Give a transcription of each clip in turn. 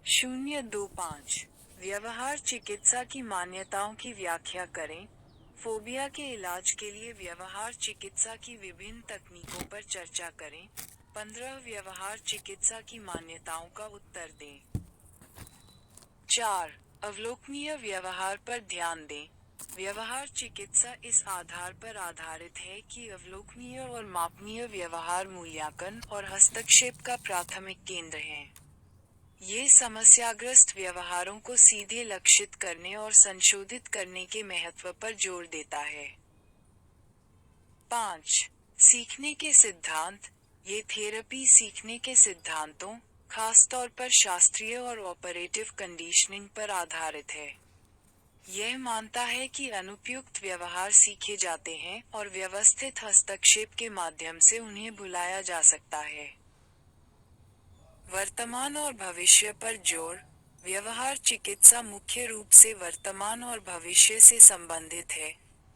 025 व्यवहार चिकित्सा की मान्यताओं की व्याख्या करें। फोबिया के इलाज के लिए व्यवहार चिकित्सा की विभिन्न तकनीकों पर चर्चा करें। 15 व्यवहार चिकित्सा की मान्यताओं का उत्तर दें। 4. अवलोकनीय व्यवहार पर ध्यान दें। व्यवहार चिकित्सा इस आधार पर आधारित है कि अवलोकनीय और मापनीय व्यवहार मूल्यांकन और हस्तक्षेप का प्राथमिक केंद्र है। ये समस्याग्रस्त व्यवहारों को सीधे लक्षित करने और संशोधित करने के महत्व पर जोर देता है। 5. सीखने के सिद्धांत। ये थेरेपी सीखने के सिद्धांतों, खासतौर पर शास्त्रीय और ऑपरेटिव कंडीशनिंग पर आधारित है। यह मानता है कि अनुपयुक्त व्यवहार सीखे जाते हैं और व्यवस्थित हस्तक्षेप के माध्यम से उन्हें भुलाया जा सकता है। वर्तमान और भविष्य पर जोर। व्यवहार चिकित्सा मुख्य रूप से वर्तमान और भविष्य से संबंधित है।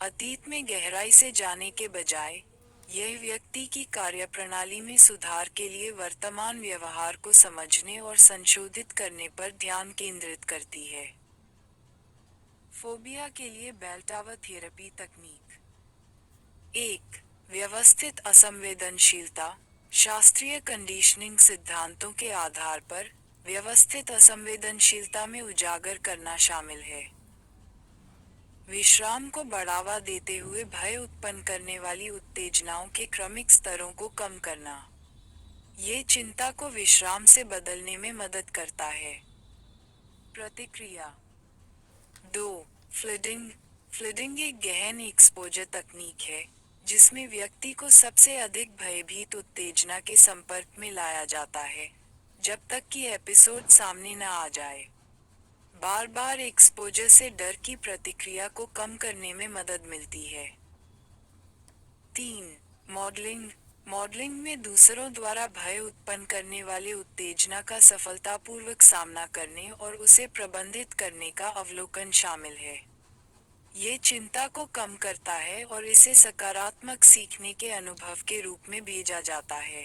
अतीत में गहराई से जाने के बजाय, यह व्यक्ति की कार्यप्रणाली में सुधार के लिए वर्तमान व्यवहार को समझने और संशोधित करने पर ध्यान केंद्रित करती है। फोबिया के लिए बेल्टावर थेरेपी तकनीक। 1. व्यवस्थित असंवेदनशीलता। शास्त्रीय कंडीशनिंग सिद्धांतों के आधार पर, व्यवस्थित असंवेदनशीलता में उजागर करना शामिल है। विश्राम को बढ़ावा देते हुए भय उत्पन्न करने वाली उत्तेजनाओं के क्रमिक स्तरों को कम करना। ये चिंता को विश्राम से बदलने में मदद करता है। प्रतिक्रिया। 2. फ्लडिंग। फ्लडिंग एक गहन एक्सपोजर तकनीक है, जिसमें व्यक्ति को सबसे अधिक भयभीत उत्तेजना के संपर्क में लाया जाता है, जब तक कि एपिसोड सामने न आ जाए। बार बार एक्सपोजर से डर की प्रतिक्रिया को कम करने में मदद मिलती है। 3. मॉडलिंग। मॉडलिंग में दूसरों द्वारा भय उत्पन्न करने वाले उत्तेजना का सफलतापूर्वक सामना करने और उसे प्रबंधित करने का अवलोकन शामिल है। ये चिंता को कम करता है और इसे सकारात्मक सीखने के अनुभव के रूप में भेजा जाता है।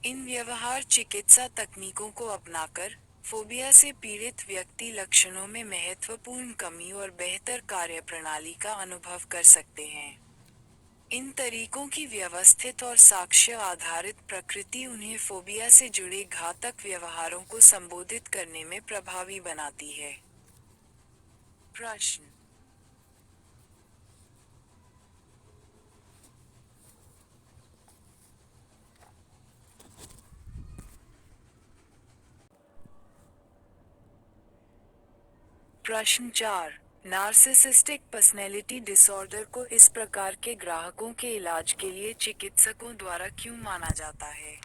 इन व्यवहार चिकित्सा तकनीकों को अपनाकर, फोबिया से पीड़ित व्यक्ति लक्षणों में महत्वपूर्ण कमी और बेहतर कार्यप्रणाली का अनुभव कर सकते हैं। इन तरीकों की व्यवस्थित और साक्ष्य आधारित प्रकृति उन्हें फोबिया से जुड़े घातक व्यवहारों को संबोधित करने में प्रभावी बनाती है। प्रश्न। प्रश्न 4. नार्सिसिस्टिक पर्सनैलिटी डिसऑर्डर को इस प्रकार के ग्राहकों के इलाज के लिए चिकित्सकों द्वारा क्यों माना जाता है?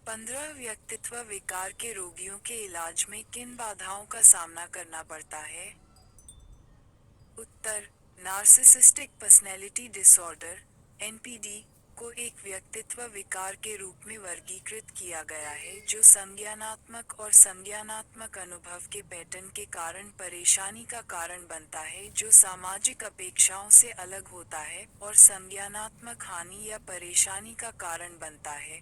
15 व्यक्तित्व विकार के रोगियों के इलाज में किन बाधाओं का सामना करना पड़ता है? उत्तर। नार्सिसिस्टिक पर्सनैलिटी डिसऑर्डर (एनपीडी) को एक व्यक्तित्व विकार के रूप में वर्गीकृत किया गया है जो संज्ञानात्मक और संज्ञानात्मक अनुभव के पैटर्न के कारण परेशानी का कारण बनता है जो सामाजिक अपेक्षाओं से अलग होता है और संज्ञानात्मक हानि या परेशानी का कारण बनता है,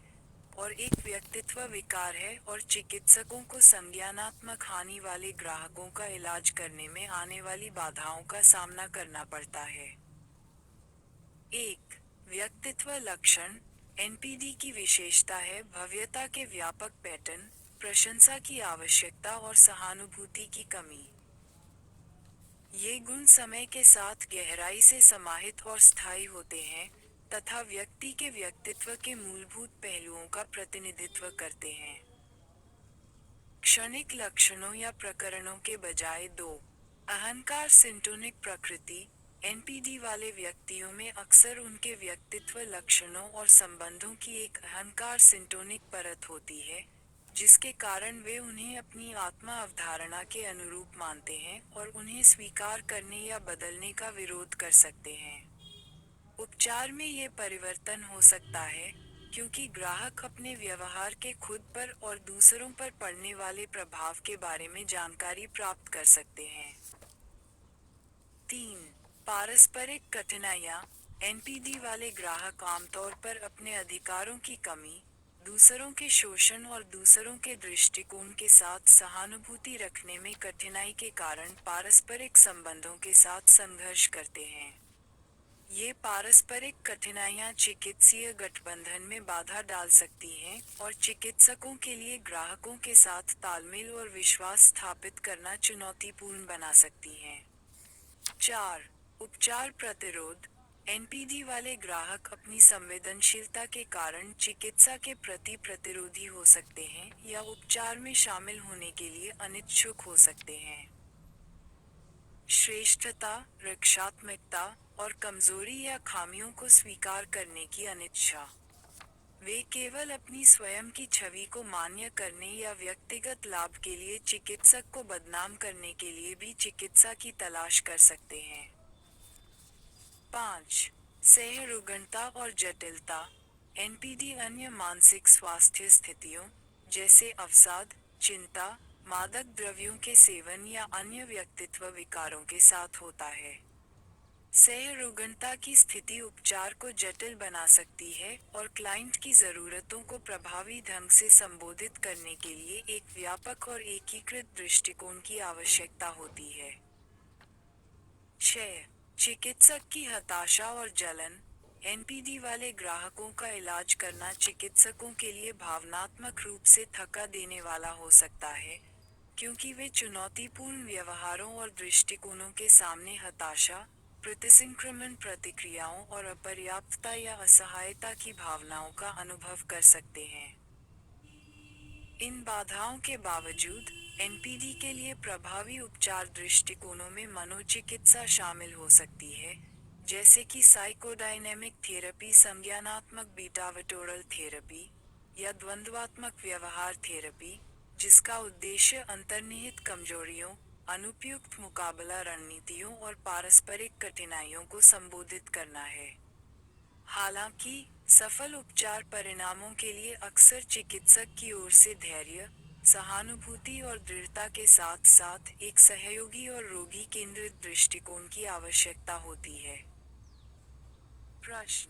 और एक व्यक्तित्व विकार है और चिकित्सकों को संज्ञानात्मक हानि वाले ग्राहकों का इलाज करने में आने वाली बाधाओं का सामना करना पड़ता है। 1. व्यक्तित्व लक्षण। एनपीडी की विशेषता है भव्यता के व्यापक पैटर्न, प्रशंसा की आवश्यकता और सहानुभूति की कमी। ये गुण समय के साथ गहराई से समाहित और स्थायी होते हैं, तथा व्यक्ति के व्यक्तित्व के मूलभूत पहलुओं का प्रतिनिधित्व करते हैं। क्षणिक लक्षणों या प्रकरणों के बजाय 2. अहंकार सिंटोनिक प्रकृति। एनपीडी वाले व्यक्तियों में अक्सर उनके व्यक्तित्व लक्षणों और संबंधों की एक अहंकार सिंटोनिक परत होती है, जिसके कारण वे उन्हें अपनी आत्मा अवधारणा के अनुरूप मानते हैं और उन्हें स्वीकार करने या बदलने का विरोध कर सकते हैं। उपचार में ये परिवर्तन हो सकता है, क्योंकि ग्राहक अपने व्यवहार के खुद पर और दूसरों पर पड़ने वाले प्रभाव के बारे में जानकारी प्राप्त कर सकते हैं। 3. पारस्परिक कठिनाइयाँ। एनपीडी वाले ग्राहक आमतौर पर अपने अधिकारों की कमी, दूसरों के शोषण और दूसरों के दृष्टिकोण के साथ सहानुभूति रखने में कठिनाई के कारण पारस्परिक संबंधों के साथ संघर्ष करते हैं। ये पारस्परिक कठिनाइयाँ चिकित्सीय गठबंधन में बाधा डाल सकती हैं और चिकित्सकों के लिए ग्राहकों के साथ तालमेल और विश्वास स्थापित करना चुनौतीपूर्ण बना सकती हैं। 4. उपचार प्रतिरोध। एनपीडी वाले ग्राहक अपनी संवेदनशीलता के कारण चिकित्सा के प्रति प्रतिरोधी हो सकते हैं या उपचार में शामिल होने के लिए अनिच्छुक हो सकते हैं। श्रेष्ठता, रक्षात्मकता और कमजोरी या खामियों को स्वीकार करने की अनिच्छा। वे केवल अपनी स्वयं की छवि को मान्य करने या व्यक्तिगत लाभ के लिए चिकित्सक को बदनाम करने के लिए भी चिकित्सा की तलाश कर सकते हैं। 5. सहरुग्णता और जटिलता। एनपीडी अन्य मानसिक स्वास्थ्य स्थितियों, जैसे अवसाद, चिंता, मादक द्रव्यों के सेवन या अन्य व्यक्तित्व विकारों के साथ होता है। सहरुग्णता की स्थिति उपचार को जटिल बना सकती है और क्लाइंट की जरूरतों को प्रभावी ढंग से संबोधित करने के लिए एक व्यापक और एकीकृत दृष्टिकोण की आवश्यकता होती है। 6. चिकित्सक की हताशा और जलन। एनपीडी वाले ग्राहकों का इलाज करना चिकित्सकों के लिए भावनात्मक रूप से थका देने वाला हो सकता है, क्योंकि वे चुनौतीपूर्ण व्यवहारों और दृष्टिकोणों के सामने हताशा, प्रतिसंक्रमण प्रतिक्रियाओं और अपर्याप्तता या असहायता की भावनाओं का अनुभव कर सकते हैं। इन बाधाओं के बावजूद, एनपीडी के लिए प्रभावी उपचार दृष्टिकोणों में मनोचिकित्सा शामिल हो सकती है, जैसे कि साइकोडायनेमिक थेरेपी, संज्ञानात्मक बीटाविटोरल थेरेपी, या द्वंद्वात्मक व्यवहार थेरेपी, जिसका उद्देश्य अंतर्निहित कमजोरियों, अनुपयुक्त मुकाबला रणनीतियों और पारस्परिक कठिनाइयों को संबोधित करना है। हालांकि, सफल उपचार परिणामों के लिए अक्सर चिकित्सक की ओर से धैर्य, सहानुभूति और दृढ़ता के साथ साथ एक सहयोगी और रोगी केंद्रित दृष्टिकोण की आवश्यकता होती है। प्रश्न।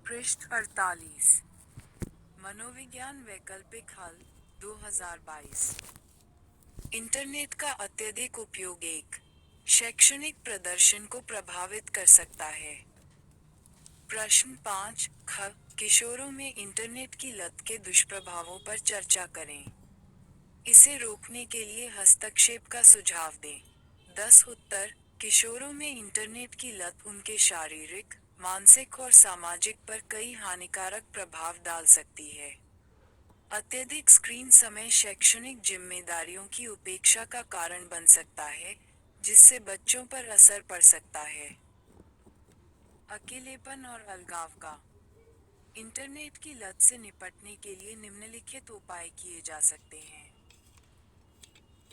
पृष्ठ 48। मनोविज्ञान वैकल्पिक हल, 2022। इंटरनेट का अत्यधिक उपयोग एक शैक्षणिक प्रदर्शन को प्रभावित कर सकता है। प्रश्न 5 ख किशोरों में इंटरनेट की लत के दुष्प्रभावों पर चर्चा करें। इसे रोकने के लिए हस्तक्षेप का सुझाव दें। 10 उत्तर। किशोरों में इंटरनेट की लत उनके शारीरिक, मानसिक और सामाजिक पर कई हानिकारक प्रभाव डाल सकती है। अत्यधिक स्क्रीन समय शैक्षणिक जिम्मेदारियों की उपेक्षा का कारण बन सकता है, जिससे बच्चों पर असर पड़ सकता है। अकेलेपन और अलगाव का। इंटरनेट की लत से निपटने के लिए निम्नलिखित उपाय किए जा सकते हैं।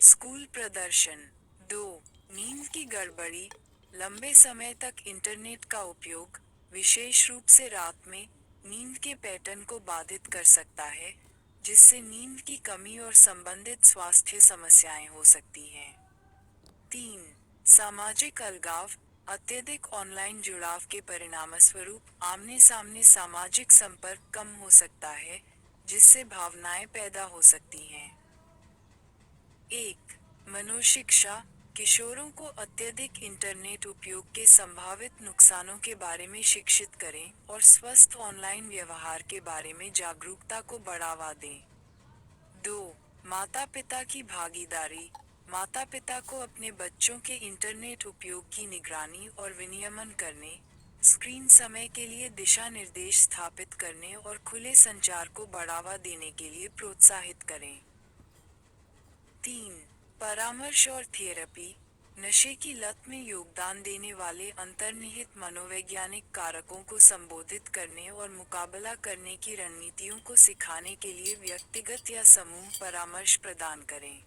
स्कूल प्रदर्शन। 2. नींद की गड़बड़ी। लंबे समय तक इंटरनेट का उपयोग, विशेष रूप से रात में, नींद के पैटर्न को बाधित कर सकता है, जिससे नींद की कमी और संबंधित स्वास्थ्य समस्याएं हो सकती हैं। 3. सामाजिक अलगाव। अत्यधिक ऑनलाइन जुड़ाव के परिणामस्वरूप आमने सामने सामाजिक संपर्क कम हो सकता है, जिससे भावनाएं पैदा हो सकती हैं। 1. मनोशिक्षा। किशोरों को अत्यधिक इंटरनेट उपयोग के संभावित नुकसानों के बारे में शिक्षित करें और स्वस्थ ऑनलाइन व्यवहार के बारे में जागरूकता को बढ़ावा दें। 2. माता-पिता की भागीदारी। माता-पिता को अपने बच्चों के इंटरनेट उपयोग की निगरानी और विनियमन करने, स्क्रीन समय के लिए दिशा निर्देश स्थापित करने और खुले संचार को बढ़ावा देने के लिए प्रोत्साहित करें। 3. परामर्श और थेरेपी। नशे की लत में योगदान देने वाले अंतर्निहित मनोवैज्ञानिक कारकों को संबोधित करने और मुकाबला करने की रणनीतियों को सिखाने के लिए व्यक्तिगत या समूह परामर्श प्रदान करें।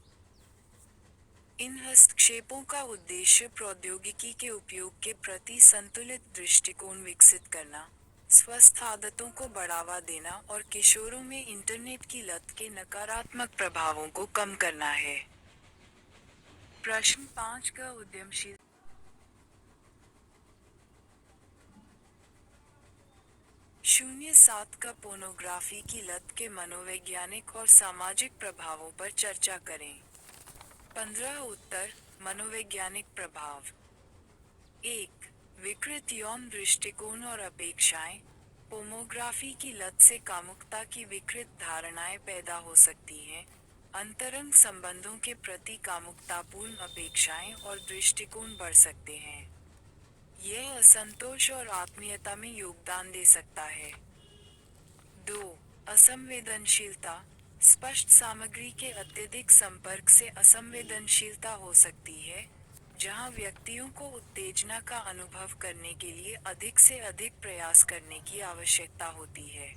इन हस्तक्षेपों का उद्देश्य प्रौद्योगिकी के उपयोग के प्रति संतुलित दृष्टिकोण विकसित करना, स्वस्थ आदतों को बढ़ावा देना और किशोरों में इंटरनेट की लत के नकारात्मक प्रभावों को कम करना है। प्रश्न 5 का उद्यमशील 07 का पोर्नोग्राफी की लत के मनोवैज्ञानिक और सामाजिक प्रभावों पर चर्चा करें। 15 उत्तर, मनोवैज्ञानिक प्रभाव। 1. विकृत यौन दृष्टिकोण और अपेक्षाएं। पोर्नोग्राफी की लत से कामुकता की विकृत धारणाएं पैदा हो सकती हैं। अंतरंग संबंधों के प्रति कामुकतापूर्ण अपेक्षाएं और दृष्टिकोण बढ़ सकते हैं। यह असंतोष और आत्मीयता में योगदान दे सकता है। 2. असंवेदनशीलता। स्पष्ट सामग्री के अत्यधिक संपर्क से असंवेदनशीलता हो सकती है, जहां व्यक्तियों को उत्तेजना का अनुभव करने के लिए अधिक से अधिक प्रयास करने की आवश्यकता होती है।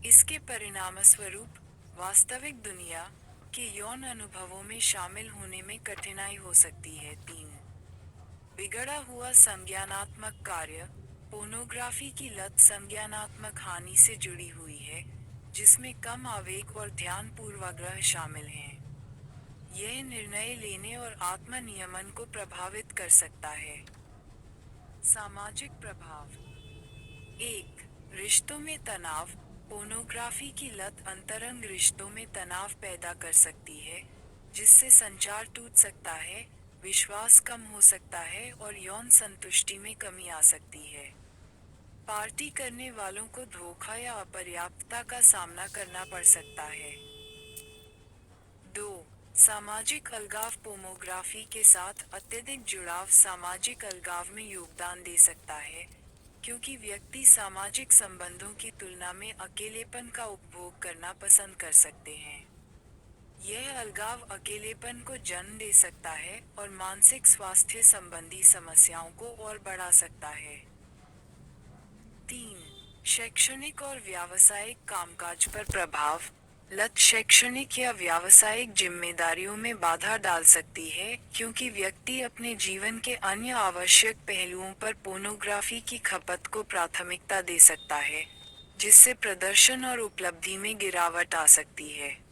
इसके परिणामस्वरूप वास्तविक दुनिया के यौन अनुभवों में शामिल होने में कठिनाई हो सकती है। 3. बिगड़ा हुआ संज्ञानात्मक कार्य। पोर्नोग्राफी की लत संज्ञानात्मक हानि से जुड़ी हुई है, जिसमें कम आवेग और ध्यान पूर्वाग्रह शामिल हैं। यह निर्णय लेने और आत्म नियमन को प्रभावित कर सकता है। सामाजिक प्रभाव। 1. रिश्तों में तनाव। पोर्नोग्राफी की लत अंतरंग रिश्तों में तनाव पैदा कर सकती है, जिससे संचार टूट सकता है, विश्वास कम हो सकता है और यौन संतुष्टि में कमी आ सकती है। पार्टी करने वालों को धोखा या अपर्याप्तता का सामना करना पड़ सकता है। 2. सामाजिक अलगाव। पोर्नोग्राफी के साथ अत्यधिक जुड़ाव सामाजिक अलगाव में योगदान दे सकता है, क्योंकि व्यक्ति सामाजिक संबंधों की तुलना में अकेलेपन का उपभोग करना पसंद कर सकते हैं। यह अलगाव अकेलेपन को जन्म दे सकता है और मानसिक स्वास्थ्य संबंधी समस्याओं को और बढ़ा सकता है। 3. शैक्षणिक और व्यावसायिक कामकाज पर प्रभाव। लत शैक्षणिक या व्यावसायिक जिम्मेदारियों में बाधा डाल सकती है, क्योंकि व्यक्ति अपने जीवन के अन्य आवश्यक पहलुओं पर पोर्नोग्राफी की खपत को प्राथमिकता दे सकता है, जिससे प्रदर्शन और उपलब्धि में गिरावट आ सकती है।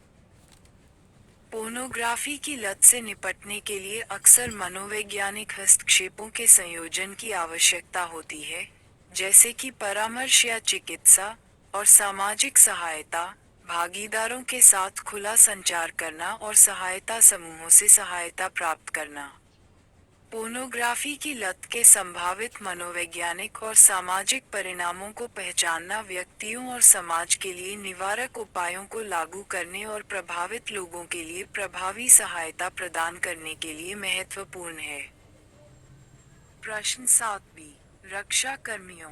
पोर्नोग्राफी की लत से निपटने के लिए अक्सर मनोवैज्ञानिक हस्तक्षेपों के संयोजन की आवश्यकता होती है, जैसे कि परामर्श या चिकित्सा, और सामाजिक सहायता, भागीदारों के साथ खुला संचार करना और सहायता समूहों से सहायता प्राप्त करना। पोर्नोग्राफी की लत के संभावित मनोवैज्ञानिक और सामाजिक परिणामों को पहचानना व्यक्तियों और समाज के लिए निवारक उपायों को लागू करने और प्रभावित लोगों के लिए प्रभावी सहायता प्रदान करने के लिए महत्वपूर्ण है। प्रश्न 7b। रक्षा कर्मियों